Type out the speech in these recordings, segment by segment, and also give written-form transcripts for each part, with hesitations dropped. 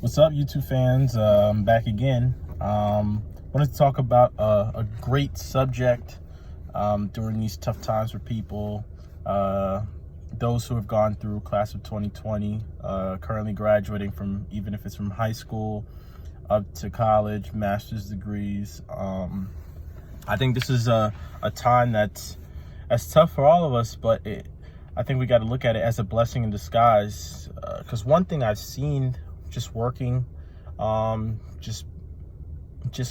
What's up, YouTube fans? I'm back again. Wanted to talk about a great subject during these tough times for people. Those who have gone through class of 2020, currently graduating from, even if it's from high school up to college, master's degrees. I think this is a time that's tough for all of us, but I think we got to look at it as a blessing in disguise. Because one thing I've seen just working, just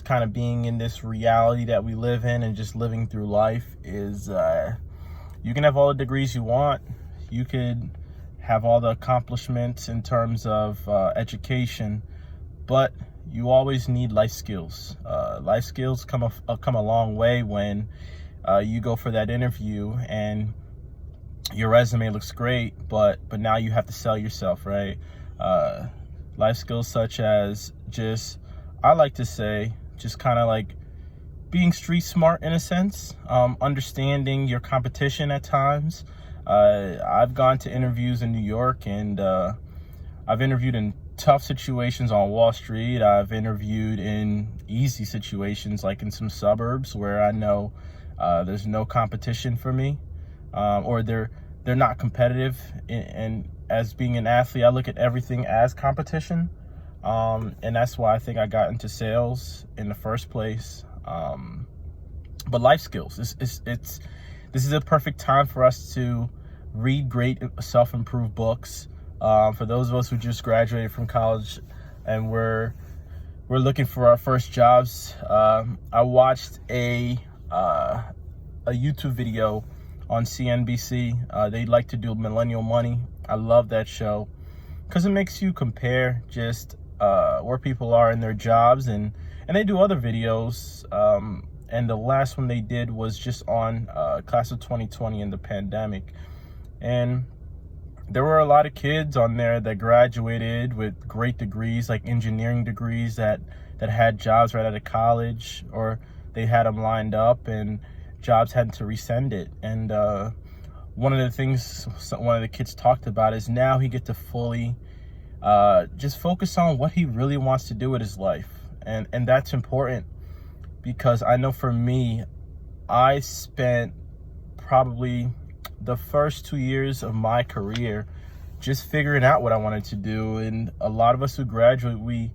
kind of being in this reality that we live in and just living through life is you can have all the degrees you want. You could have all the accomplishments in terms of education, but you always need life skills. Life skills come a long way when you go for that interview and your resume looks great, but now you have to sell yourself, right? Life skills such as I like to say, just kind of like being street smart in a sense, understanding your competition at times. I've gone to interviews in New York, and I've interviewed in tough situations on Wall Street. I've interviewed in easy situations, like in some suburbs where I know there's no competition for me, or they're not competitive. And as being an athlete, I look at everything as competition, and that's why I think I got into sales in the first place. But life skills, this is a perfect time for us to read great self-improved books. For those of us who just graduated from college and we're looking for our first jobs, I watched a YouTube video on CNBC. They like to do Millennial Money. I love that show because it makes you compare just where people are in their jobs, and they do other videos. And the last one they did was just on class of 2020 and the pandemic. And there were a lot of kids on there that graduated with great degrees, like engineering degrees that had jobs right out of college, or they had them lined up and jobs had to resend it. And one of the things one of the kids talked about is now he get to fully just focus on what he really wants to do with his life. And that's important, because I know for me, I spent probably the first 2 years of my career just figuring out what I wanted to do. And a lot of us who graduate, we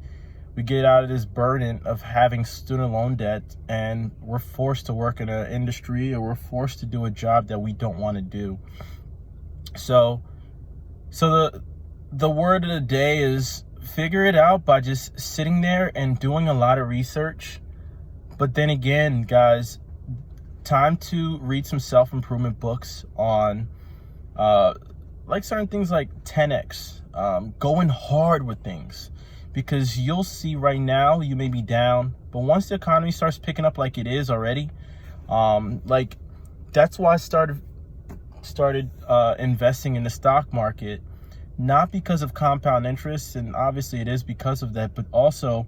get out of this burden of having student loan debt, and we're forced to work in an industry, or we're forced to do a job that we don't want to do. So the word of the day is figure it out by just sitting there and doing a lot of research. But then again, guys, time to read some self-improvement books on like certain things like 10X, going hard with things. Because you'll see right now you may be down, but once the economy starts picking up like it is already, like that's why I started investing in the stock market, not because of compound interest, and obviously it is because of that, but also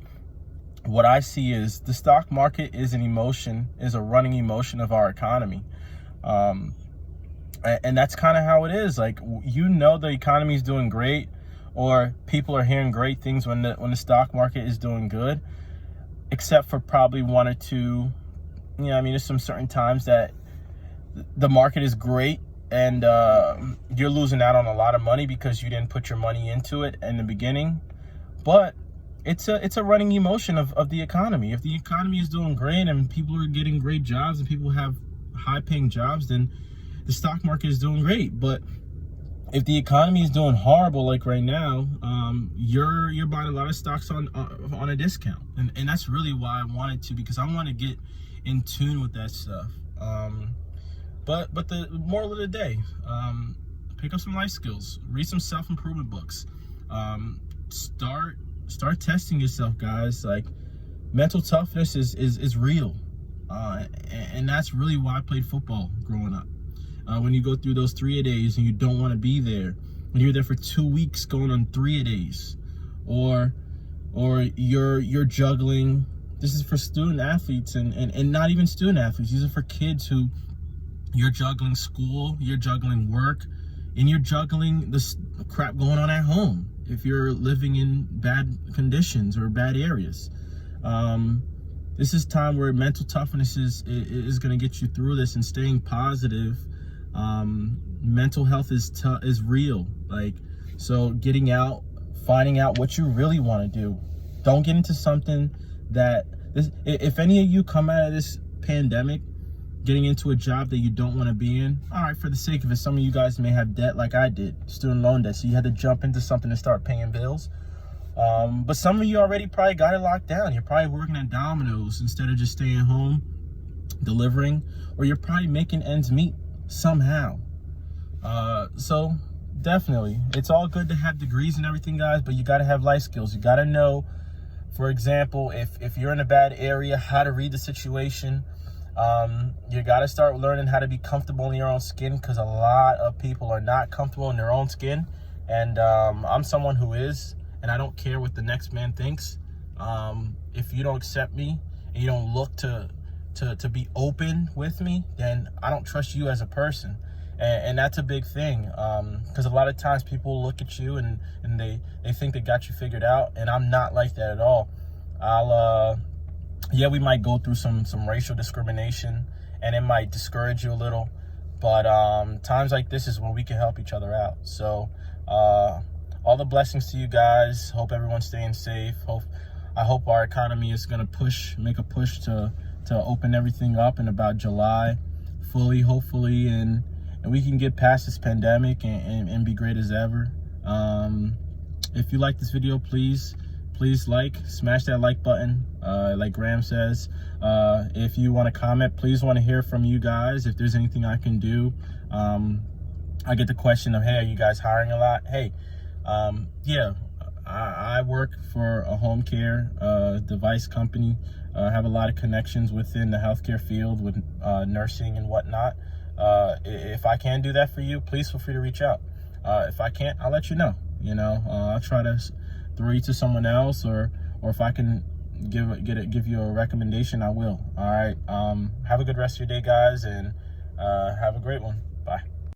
what I see is the stock market is a running emotion of our economy. And that's kind of how it is. Like, the economy is doing great, or people are hearing great things when the stock market is doing good, except for probably one or two. There's some certain times that the market is great and you're losing out on a lot of money because you didn't put your money into it in the beginning. But it's a running emotion of the economy. If the economy is doing great and people are getting great jobs and people have high paying jobs, then the stock market is doing great. But if the economy is doing horrible, like right now, you're buying a lot of stocks on a discount, and that's really why I wanted to, because I want to get in tune with that stuff. But the moral of the day, pick up some life skills, read some self-improvement books, start testing yourself, guys. Like, mental toughness is real, and that's really why I played football growing up. When you go through those 3-a-days and you don't want to be there, when you're there for 2 weeks going on 3-a-days, or you're juggling. This is for student athletes and not even student athletes. These are for kids who you're juggling school, you're juggling work, and you're juggling this crap going on at home. if you're living in bad conditions or bad areas. This is time where mental toughness is going to get you through this, and staying positive. Mental health is real. Like, so getting out, finding out what you really want to do. Don't get into something that if any of you come out of this pandemic getting into a job that you don't want to be in, all right, for the sake of it, some of you guys may have debt like I did, student loan debt, so you had to jump into something to start paying bills. But some of you already probably got it locked down. You're probably working at Domino's instead of just staying home delivering, or you're probably making ends meet somehow. So definitely, it's all good to have degrees and everything, guys, but you got to have life skills. You got to know, for example, if you're in a bad area, how to read the situation. You got to start learning how to be comfortable in your own skin, because a lot of people are not comfortable in their own skin. And I'm someone who is, and I don't care what the next man thinks. If you don't accept me and you don't look to be open with me, then I don't trust you as a person. And that's a big thing, because a lot of times people look at you and they think they got you figured out, and I'm not like that at all. Yeah, we might go through some racial discrimination, and it might discourage you a little, but times like this is when we can help each other out. So all the blessings to you guys. Hope everyone's staying safe. I hope our economy is going to make a push to open everything up in about July fully, hopefully, and we can get past this pandemic and be great as ever. If you like this video, please smash that like button, like Graham says. If you want to comment, please want to hear from you guys. If there's anything I can do, I get the question of, hey, are you guys hiring a lot? Hey, yeah, I work for a home care device company. I have a lot of connections within the healthcare field with nursing and whatnot. If I can do that for you, please feel free to reach out. If I can't, I'll let you know. I'll try to throw you to someone else, or if I can give you a recommendation, I will. All right. Have a good rest of your day, guys, and have a great one.